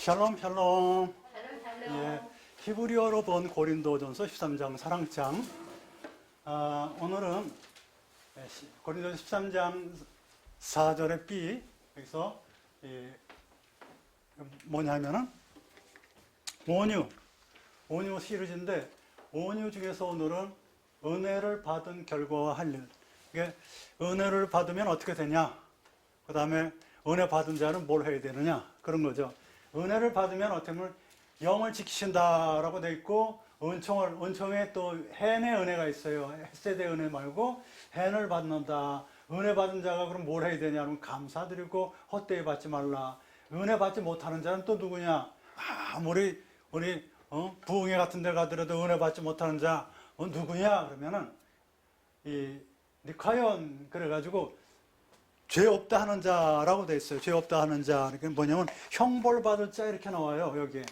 샬롬 샬롬. 샬롬. 예, 히브리어로 본 고린도전서 13장 사랑장. 오늘은 고린도전서 13장 4절의 B, 여기서 뭐냐면은 온유 시리즈인데, 온유 중에서 오늘은 은혜를 받은 결과와 할 일. 이게 은혜를 받으면 어떻게 되냐, 그 다음에 은혜 받은 자는 뭘 해야 되느냐, 그런 거죠. 은혜를 받으면 어떻게 보면 영을 지키신다라고 돼 있고, 은총에 또 헨의 은혜가 있어요. 헷세대 은혜 말고 헨을 받는다. 은혜 받은 자가 그럼 뭘 해야 되냐, 그러면 감사드리고 헛되이 받지 말라. 은혜 받지 못하는 자는 또 누구냐? 우리 부흥회 같은 데 가더라도 은혜 받지 못하는 자 누구냐? 그러면은 이 니카연, 그래가지고 죄 없다 하는 자라고 돼 있어요. 죄 없다 하는 자. 이게 뭐냐면 형벌 받을 자 이렇게 나와요. 여기에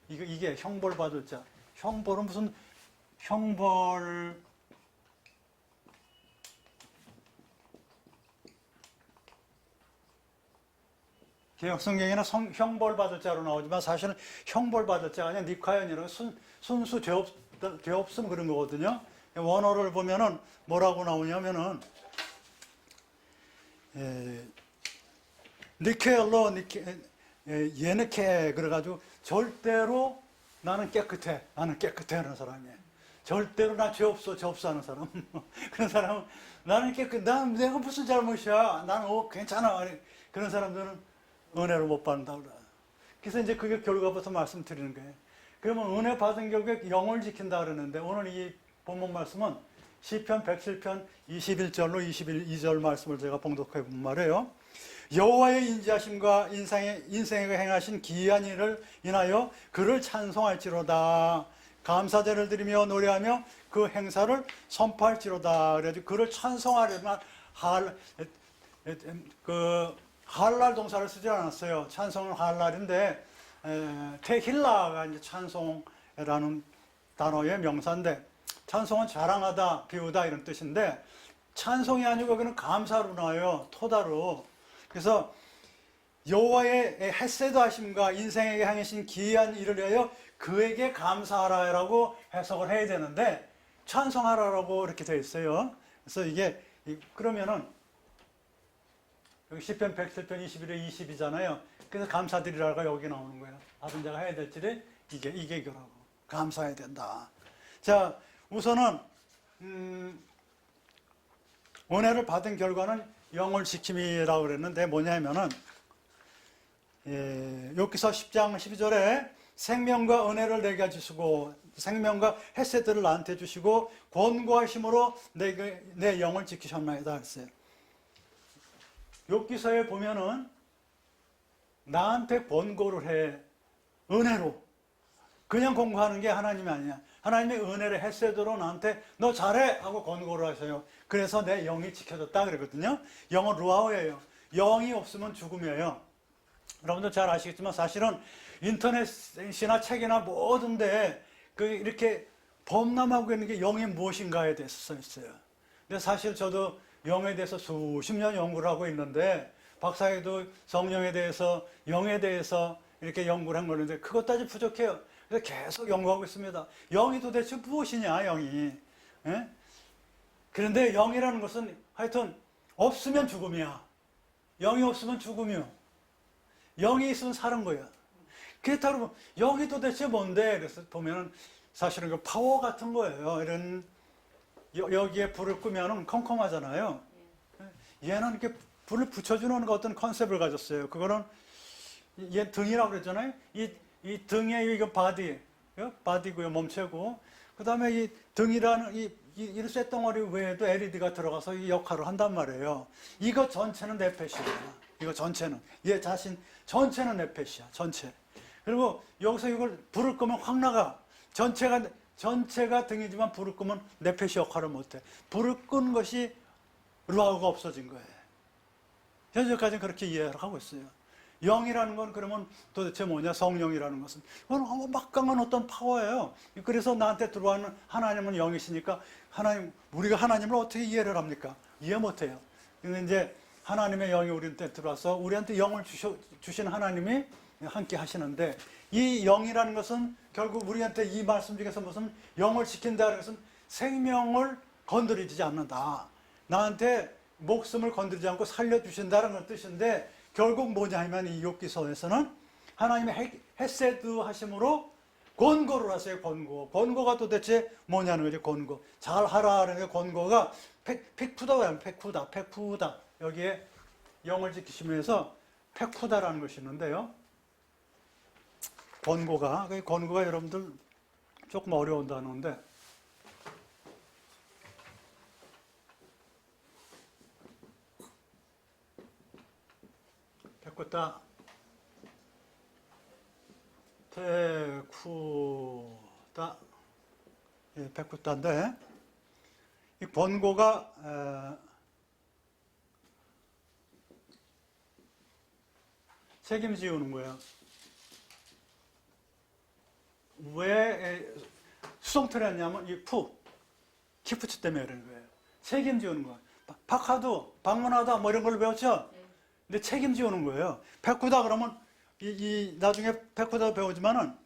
이게 형벌 받을 자. 형벌은 무슨 형벌? 개혁성경에는 형벌 받을 자로 나오지만 사실은 형벌 받을 자가 아니라 니카연이라고 순수 죄 없음 그런 거거든요. 원어를 보면은 뭐라고 나오냐면은 니케엘로 예네케, 그래가지고 절대로 나는 깨끗해 하는 사람이에요. 절대로 나 죄 없어 하는 사람. 그런 사람은 나는 내가 무슨 잘못이야, 나는 괜찮아, 그런 사람들은 은혜를 못 받는다 그래. 그래서 이제 그게 결과부터 말씀드리는 거예요. 그러면 은혜 받은 결국에 영을 지킨다 그러는데, 오늘 이 본문 말씀은 시편 107편 21절로 22절 말씀을 제가 봉독해 본 말이에요. 여호와의 인자하심과 인생에 행하신 기이한 일을 인하여 그를 찬송할지로다. 감사제를 드리며 노래하며 그 행사를 선포할지로다. 그래서 그를 찬송하려면 할랄 동사를 쓰지 않았어요. 찬송은 할랄인데 테힐라가 이제 찬송이라는 단어의 명사인데, 찬송은 자랑하다, 비우다 이런 뜻인데, 찬송이 아니고 그는 감사로 나와요. 토다로. 그래서 여호와의 헷세드 하심과 인생에게 행하신 기이한 일을 위하여 그에게 감사하라라고 해석을 해야 되는데, 찬송하라라고 이렇게 되어 있어요. 그래서 이게 그러면은 여기 시편 107편 21에 22잖아요. 그래서 감사드리라가 여기 나오는 거예요. 받은 자가 해야 될 일이 이게 결하고 감사해야 된다. 자, 우선은 은혜를 받은 결과는 영을 지킴이라고 그랬는데, 뭐냐면은 욥기서 10장 12절에 생명과 은혜를 내게 주시고 생명과 헷세드를 나한테 주시고 권고하심으로 내 영을 지키셨나이다 했어요. 욥기서에 보면은 나한테 권고를 해. 은혜로. 그냥 권고하는 게 하나님이 아니야. 하나님의 은혜를 헷세드로 나한테 너 잘해 하고 권고를 하셔요. 그래서 내 영이 지켜졌다 그러거든요. 영은 루아오예요. 영이 없으면 죽음이에요. 여러분들 잘 아시겠지만 사실은 인터넷이나 책이나 모든데 이렇게 범람하고 있는 게 영이 무엇인가에 대해서 써 있어요. 근데 사실 저도 영에 대해서 수십 년 연구를 하고 있는데, 박사에도 성령에 대해서, 영에 대해서 이렇게 연구를 한 거는데 그것까지 부족해요. 그래서 계속 연구하고 있습니다. 영이 도대체 무엇이냐, 영이. 예? 그런데 영이라는 것은 하여튼 없으면 죽음이야. 영이 없으면 죽음이요. 영이 있으면 사는 거야. 그렇다고 영이 도대체 뭔데? 그래서 보면은 사실은 그 파워 같은 거예요. 이런 여기에 불을 끄면은 컴컴하잖아요. 얘는 이렇게 불을 붙여주는 어떤 컨셉을 가졌어요. 그거는 얘 등이라고 그랬잖아요. 이 등에 이거 바디고요, 몸체고. 그 다음에 이 등이라는 이 쇳덩어리 외에도 LED가 들어가서 이 역할을 한단 말이에요. 이거 전체는 네펫이야. 이거 전체는 얘 자신 전체는 네펫이야. 전체. 그리고 여기서 이걸 불을 끄면 확 나가. 전체가 등이지만 불을 끄면 네펫이 역할을 못해. 불을 끈 것이 루아우가 없어진 거예요. 현재까지는 그렇게 이해를 하고 있어요. 영이라는 건 그러면 도대체 뭐냐? 성령이라는 것은 그건 막강한 어떤 파워예요. 그래서 나한테 들어와는 하나님은 영이시니까 우리가 하나님을 어떻게 이해를 합니까? 이해 못해요. 근데 이제 하나님의 영이 우리한테 들어와서 우리한테 영을 주신 하나님이 함께 하시는데, 이 영이라는 것은 결국 우리한테 이 말씀 중에서 무슨 영을 지킨다는 것은 생명을 건드리지 않는다. 나한테 목숨을 건드리지 않고 살려주신다는 뜻인데, 결국 뭐냐 하면 이 욥기서에서는 하나님의 헤세드 하심으로 권고를 하세요. 권고가 도대체 뭐냐는 거죠. 권고. 잘 하라는 게 권고가 팩푸다라는 팩푸다. 여기에 영을 지키시면서 팩푸다라는 것이 있는데요. 권고가 여러분들 조금 어려운 단어인데, 팩푸다, 팩푸다, 예, 팩푸다인데, 이 권고가 책임지우는 거예요. 왜 수동태를 했냐면 이 키프츠 때문에 그러는 거예요. 책임지우는 거예요. 박하도, 방문하다 뭐 이런 걸 배웠죠? 근데 책임지우는 거예요. 백구다 그러면 나중에 백구다 배우지만은,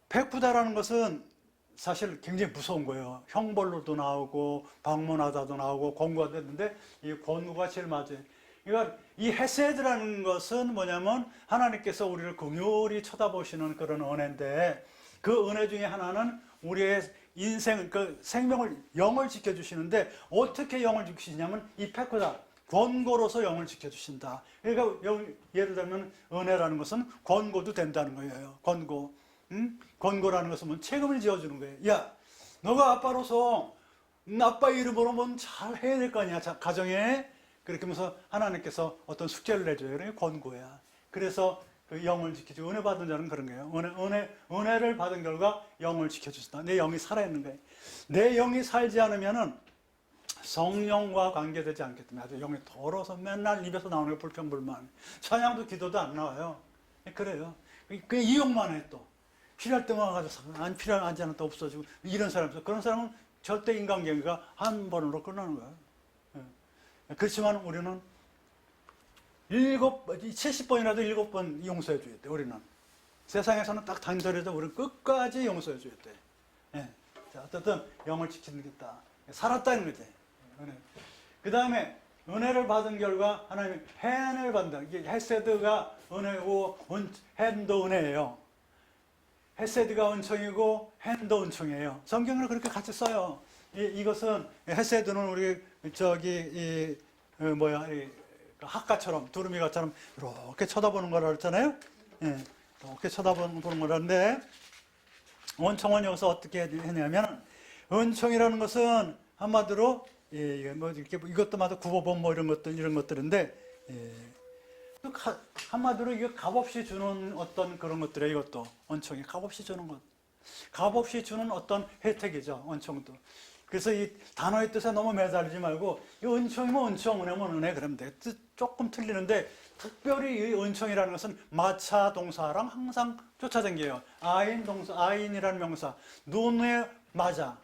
백구다라는 것은 사실 굉장히 무서운 거예요. 형벌로도 나오고 방문하다도 나오고 권고가 됐는데, 이 권고가 제일 맞아요. 그러니까 이 헤세드라는 것은 뭐냐면 하나님께서 우리를 긍휼히 쳐다보시는 그런 은혜인데, 그 은혜 중에 하나는 우리의 인생, 그 생명을, 영을 지켜주시는데, 어떻게 영을 지키시냐면 이 팩구다, 권고로서 영을 지켜주신다. 그러니까 예를 들면 은혜라는 것은 권고도 된다는 거예요. 권고. 권고라는 것은 뭐 책임을 지어주는 거예요. 야, 너가 아빠로서 아빠 이름으로 뭐 잘 해야 될 거 아니야, 가정에. 그렇게 하면서 하나님께서 어떤 숙제를 내줘요. 그게 권고야. 그래서 그 영을 지키죠. 은혜 받은 자는 그런 거예요. 은혜를 받은 결과 영을 지켜주신다. 내 영이 살아있는 거예요. 내 영이 살지 않으면은 성령과 관계되지 않기 때문에 아주 영이 더러워서 맨날 입에서 나오는 게 불평불만. 찬양도 기도도 안 나와요. 그래요. 그 이용만 해 또. 필요할 때만 가서, 안 필요하지 않을 때 없어지고, 이런 사람이 있어. 그런 사람은 절대 인간관계가 한 번으로 끝나는 거예요. 그렇지만 우리는 70번이라도 7번 용서해 줘야 돼, 우리는. 세상에서는 딱 단절해서 우리는 끝까지 용서해 줘야 돼. 예. 자, 어쨌든 영을 지키겠다. 살았다는 거지. 그 다음에 은혜를 받은 결과 하나님이 혜안을 받는다. 이게 헤세드가 은혜고, 혜도 은혜예요. 헤세드가 은총이고, 혜도 은총이에요. 성경을 그렇게 같이 써요. 이것은, 헤세드는 우리, 학가처럼, 두루미가처럼 이렇게 쳐다보는 거라 그랬잖아요. 예, 이렇게 쳐다보는 거라는데, 은총은 여기서 어떻게 했냐면, 은총이라는 것은 한마디로, 이것도 마다 구보본 뭐 이런 것들인데, 한마디로 이게 값없이 주는 어떤 그런 것들이에요. 이것도 은총이 값없이 주는 것, 값없이 주는 어떤 혜택이죠. 은총도. 그래서 이 단어의 뜻에 너무 매달리지 말고, 이 은총이면 은총, 은혜면 은혜 그러면 돼. 뜻 조금 틀리는데, 특별히 이 은총이라는 것은 마차 동사랑 항상 쫓아다녀요. 아인이라는 명사, 눈에 맞아.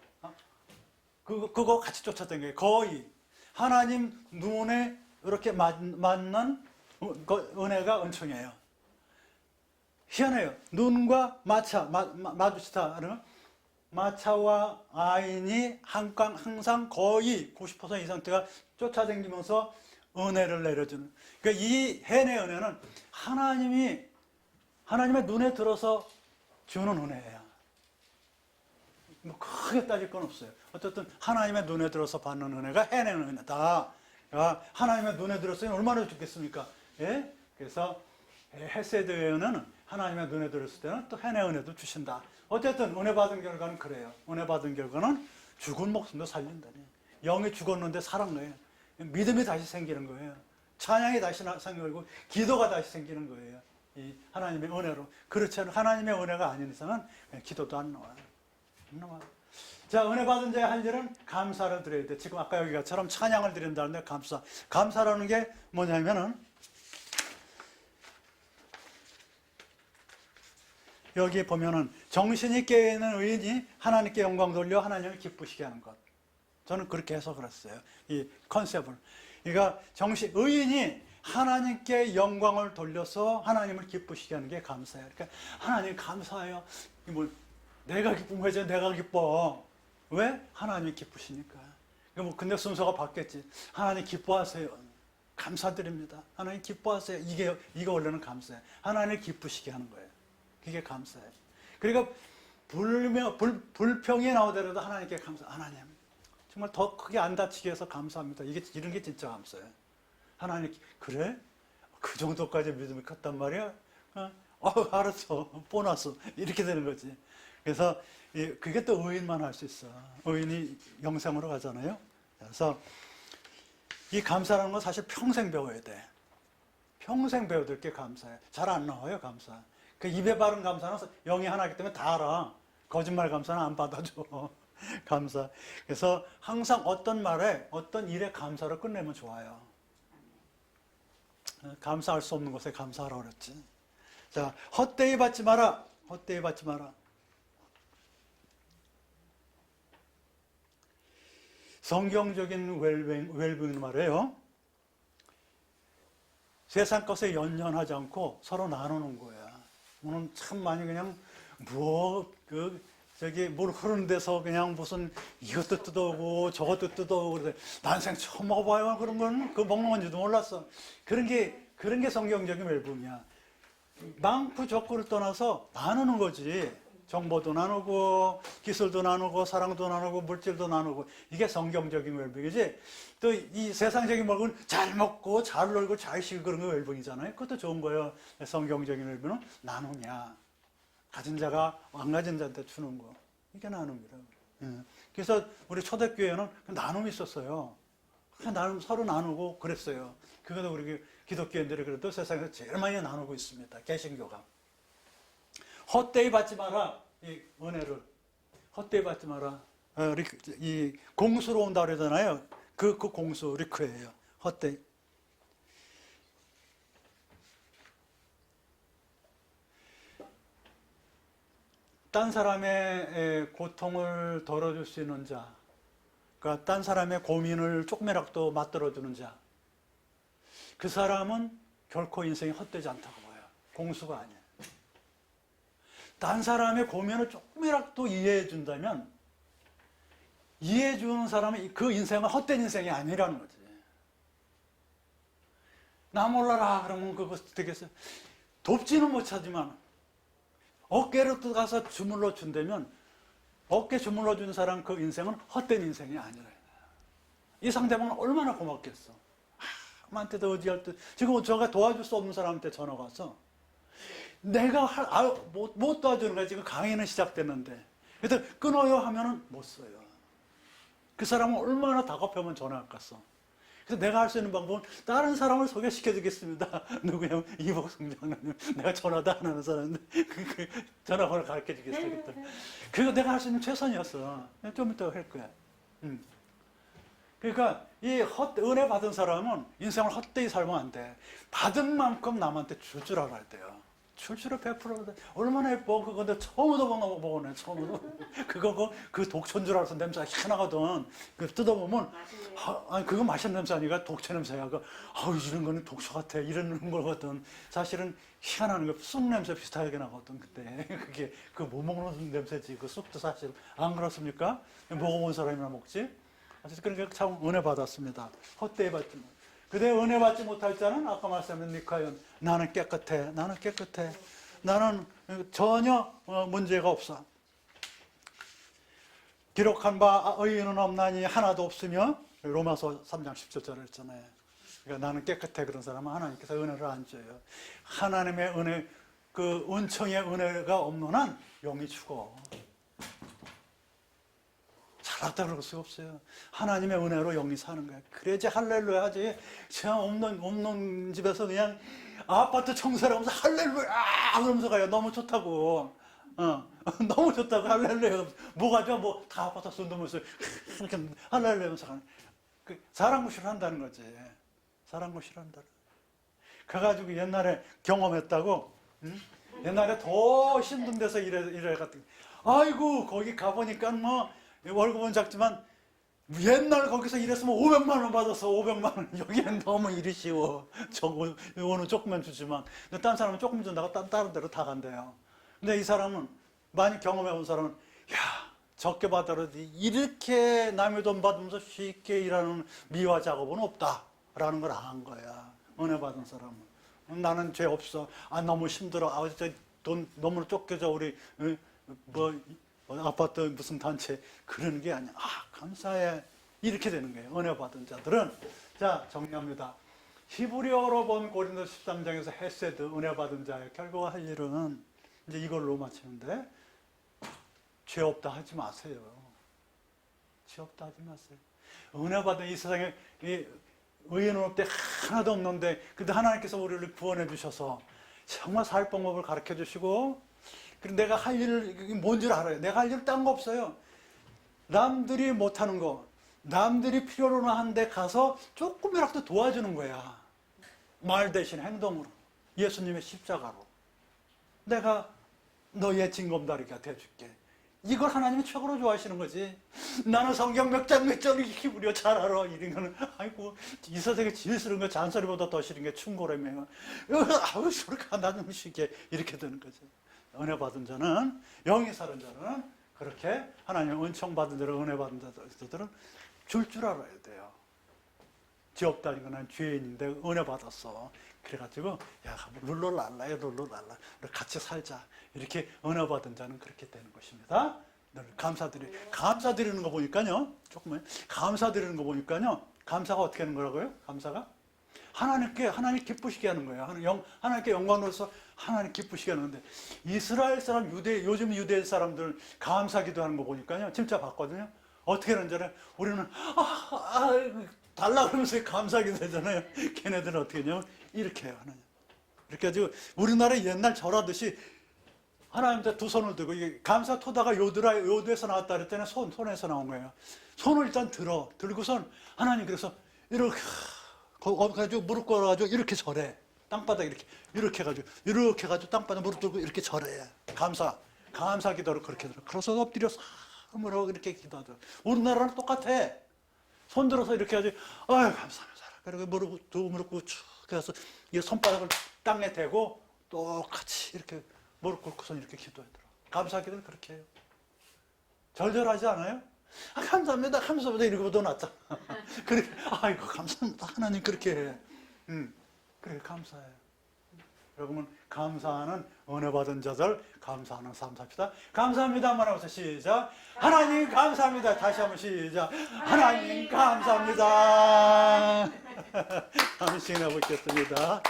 그거 같이 쫓아다녀요. 거의 하나님 눈에 이렇게 맞는 은혜가 은총이에요. 희한해요. 눈과 마주치다. 마차와 아인이 항상 거의 90% 이상 때가 쫓아다니면서 은혜를 내려주는. 그러니까 이 혜의 은혜는 하나님의 눈에 들어서 주는 은혜예요. 뭐 크게 따질 건 없어요. 어쨌든 하나님의 눈에 들어서 받는 은혜가 혜의 은혜다. 하나님의 눈에 들었으니 얼마나 좋겠습니까? 예? 그래서 헤세드의 은혜는 하나님의 눈에 들었을 때는 또 혜의 은혜도 주신다. 어쨌든 은혜 받은 결과는 그래요. 은혜 받은 결과는 죽은 목숨도 살린다니. 영이 죽었는데 살은 거예요. 믿음이 다시 생기는 거예요. 찬양이 다시 생기고 기도가 다시 생기는 거예요. 이 하나님의 은혜로. 그렇지 않은 하나님의 은혜가 아닌 이상은 기도도 안 나와요. 안 나와요. 자, 은혜 받은 자의 할 일은 감사를 드려야 돼. 지금 아까 여기가처럼 찬양을 드린다는데 감사라는 게 뭐냐면은 여기 보면은 정신이 깨어있는 의인이 하나님께 영광 돌려 하나님을 기쁘시게 하는 것. 저는 그렇게 해석을 했어요. 이 컨셉을. 그러니까 의인이 하나님께 영광을 돌려서 하나님을 기쁘시게 하는 게 감사예요. 그러니까 하나님 감사해요. 뭐 내가 기쁜 거지 내가 기뻐. 왜? 하나님이 기쁘시니까. 근데 순서가 바뀌었지. 하나님 기뻐하세요. 감사드립니다. 하나님 기뻐하세요. 이게 원래는 감사예요. 하나님을 기쁘시게 하는 거예요. 그게 감사예요. 그러니까 불평이 나오더라도 하나님께 감사. 하나님 정말 더 크게 안 다치게 해서 감사합니다. 이런 게 진짜 감사예요. 하나님 그래? 그 정도까지 믿음이 컸단 말이야? 알았어. 보너스. 이렇게 되는 거지. 그래서 그게 또 의인만 할 수 있어. 의인이 영생으로 가잖아요. 그래서 이 감사라는 건 사실 평생 배워야 돼. 평생 배워야 될 게 감사예요. 잘 안 나와요, 감사. 그 입에 바른 감사는 영이 하나이기 때문에 다 알아. 거짓말 감사는 안 받아줘. 감사. 그래서 항상 어떤 말에, 어떤 일에 감사를 끝내면 좋아요. 감사할 수 없는 것에 감사하라고 그랬지. 자, 헛되이 받지 마라. 헛되이 받지 마라. 성경적인 웰빙 말이에요. 세상 것에 연연하지 않고 서로 나누는 거야. 오늘 참 많이 그냥 물 흐르는 데서 그냥 무슨 이것도 뜯어오고 저것도 뜯어오고 그래. 난생 처음 먹어봐요. 그런 건 그 먹는 건지도 몰랐어. 그런 게 성경적인 웰빙이야. 많고 적고를 떠나서 나누는 거지. 정보도 나누고 기술도 나누고 사랑도 나누고 물질도 나누고 이게 성경적인 웰빙이지. 또 이 세상적인 먹은 잘 먹고 잘 놀고 잘 쉬고 그런 거 웰빙이잖아요. 그것도 좋은 거예요. 성경적인 웰빙은 나누냐. 가진 자가 안 가진 자한테 주는 거. 이게 나눔이라. 그래서 우리 초대교회는 나눔이 있었어요. 서로 나누고 그랬어요. 그것도 우리 기독교인들이 그래도 세상에서 제일 많이 나누고 있습니다. 개신교가. 헛되이 받지 마라. 이 은혜를. 헛되이 받지 마라. 이 공수로 온다 그러잖아요. 그 공수, 리크예요. 헛되이. 딴 사람의 고통을 덜어줄 수 있는 자, 그러니까 딴 사람의 고민을 조금이라도 맞들어주는 자, 그 사람은 결코 인생이 헛되지 않다고 봐요. 공수가 아니에요. 딴 사람의 고민을 조금이라도 이해해 준다면 이해해 주는 사람은 그 인생은 헛된 인생이 아니라는 거지. 나 몰라라 그러면 그거 되겠어요. 돕지는 못하지만 어깨로 가서 주물러 준다면 어깨 주물러 준 사람 그 인생은 헛된 인생이 아니라. 이 상대방은 얼마나 고맙겠어. 아무한테도 의지할 때 지금 저가 도와줄 수 없는 사람한테 전화가 와서 내가 못 도와주는 거야. 지금 강의는 시작됐는데. 그래서 끊어요 하면은 못 써요. 그 사람은 얼마나 다급하면 전화할겠어. 그래서 내가 할 수 있는 방법은 다른 사람을 소개시켜 주겠습니다. 누구냐? 이복성 장로님. 내가 전화도 안 하는 사람인데 그 전화번호 가르쳐 주겠어요. 그거 내가 할 수 있는 최선이었어. 좀 이따 할 거야. 그러니까 이 은혜 받은 사람은 인생을 헛되이 살면 안 돼. 받은 만큼 남한테 줄 줄 알아야 돼요. 출출을 베풀어야 돼. 얼마나 예뻐. 그거 내가 처음으로 먹어보네. 처음으로. 그 독초인 줄 알아서 냄새가 희한하거든. 그 뜯어보면 아니 그거 맛있는 냄새 아니라 독초 냄새야. 이런 거는 독초 같아. 이런 거거든. 사실은 희한한 거 쑥 냄새 비슷하게 나거든. 그때 그게 그 못 먹는 냄새지. 그 쑥도 사실 안 그렇습니까? 먹어본 사람이나 먹지. 그러니까 참 은혜 받았습니다. 헛되이 받지 마. 그대 은혜 받지 못할 자는 아까 말씀드린 니카연 나는 깨끗해. 나는 깨끗해. 나는 전혀 문제가 없어. 기록한 바 의인은 없나니 하나도 없으며 로마서 3장 17절에 했잖아요. 그러니까 나는 깨끗해. 그런 사람은 하나님께서 은혜를 안 줘요. 하나님의 은혜, 그 은총의 은혜가 없는 한 영이 죽어. 잘났다 그럴 수가 없어요. 하나님의 은혜로 영이 사는 거야. 그래야지 할렐루야 하지. 그냥 없는 집에서 그냥 아파트 청소를 하면서 할렐루야 그러면서 가요. 너무 좋다고. 너무 좋다고 할렐루야. 뭐가 좋아? 다 아파트 손들면서 이렇게 할렐루야 하면서 가는. 잘한 거 싫어한다는 거지. 잘한 거 싫어한다. 그래가지고 옛날에 경험했다고. 옛날에 더 힘든 데서 일해 갔더니 아이고 거기 가보니까 월급은 작지만 옛날 거기서 일했으면 500만 원 받았어. 500만 원. 여기는 너무 일이 쉬워. 저거 이거는 조금만 주지만, 근데 딴 사람은 조금 준다고 다른 데로 다 간대요. 근데 이 사람은 많이 경험해 본 사람은 야, 적게 받더라도 이렇게 남의 돈 받으면서 쉽게 일하는 미화 작업은 없다라는 걸 안 거야. 은혜 받은 사람은. 나는 죄 없어. 아, 너무 힘들어. 아, 돈 너무 쫓겨져. 우리 아파트 무슨 단체 그러는 게 아니야. 아, 감사해. 이렇게 되는 거예요. 은혜 받은 자들은. 자, 정리합니다. 히브리어로 본 고린도 13장에서 헤세드, 은혜 받은 자의 결국 할 일은 이제 이걸로 마치는데, 죄 없다 하지 마세요. 죄 없다 하지 마세요. 은혜 받은 이 세상에 의인은 없대 하나도 없는데, 근데 하나님께서 우리를 구원해 주셔서 정말 살 방법을 가르쳐 주시고, 그리고 내가 할 일을 뭔지를 알아요. 내가 할 일 딴 거 없어요. 남들이 못하는 거, 남들이 필요로 하는데 가서 조금이라도 도와주는 거야. 말 대신 행동으로, 예수님의 십자가로. 내가 너의 징검다리가 돼줄게. 이걸 하나님이 최고로 좋아하시는 거지. 나는 성경 몇 장 몇 장을 히브리어 잘 알아. 이런 거는, 아이고, 이 세상에 제일 싫은 거 잔소리보다 더 싫은 게 충고라며. 아우, 소리가 나 좀 쉬게. 이렇게 되는 거지. 은혜 받은 자는, 영이 사는 자는 그렇게 하나님 은총 받은 자로 은혜 받은 자들은 줄 알아야 돼요. 죄 없다는 건 난 죄인인데 은혜 받았어. 그래가지고 야, 룰루랄라야 룰루랄라. 우리 같이 살자. 이렇게 은혜 받은 자는 그렇게 되는 것입니다. 늘 감사드리는 거 보니까요. 조금만 감사드리는 거 보니까요. 감사가 어떻게 하는 거라고요? 감사가 하나님 기쁘시게 하는 거예요. 하나님께 영광으로서 하나님 기쁘시게 하는데, 이스라엘 사람, 요즘 유대 사람들 감사기도 하는 거 보니까요. 진짜 봤거든요. 어떻게 하는지 알아요? 우리는 달라 그러면서 감사기도 하잖아요. 걔네들은 어떻게 하냐면 이렇게 해요. 하나님. 이렇게 해가지고 우리나라 옛날 절하듯이 하나님한테 두 손을 들고, 이게 감사 토다가 요드에서 나왔다 그랬더니 손에서 나온 거예요. 손을 일단 들고선 하나님, 그래서 이렇게 가지고 무릎 꿇어가지고 이렇게 절해. 땅바닥 이렇게 해가지고 땅바닥 무릎 들고 이렇게 절해. 감사 기도를 그렇게 들어. 그래서 엎드려서 하므로 이렇게 기도하더라고. 우리나라랑 똑같아. 손 들어서 이렇게 하지. 아유, 감사합니다. 그리고 두 무릎 꿇고 쭉 해서 이 손바닥을 땅에 대고 똑같이 이렇게 무릎 꿇고서 이렇게 기도하더라고. 감사 기도는 그렇게 해요. 절절하지 않아요? 아, 감사합니다. 이러고도 낫잖아. 그래, 아이고, 감사합니다. 하나님 그렇게 해. 그래, 감사해요. 여러분, 감사하는 은혜 받은 자들, 감사하는 삶 삽시다. 감사합니다. 한번 해보세요. 시작. 하나님 감사합니다. 다시 한번 시작. 하나님 감사합니다. 다음 시간에 뵙겠습니다.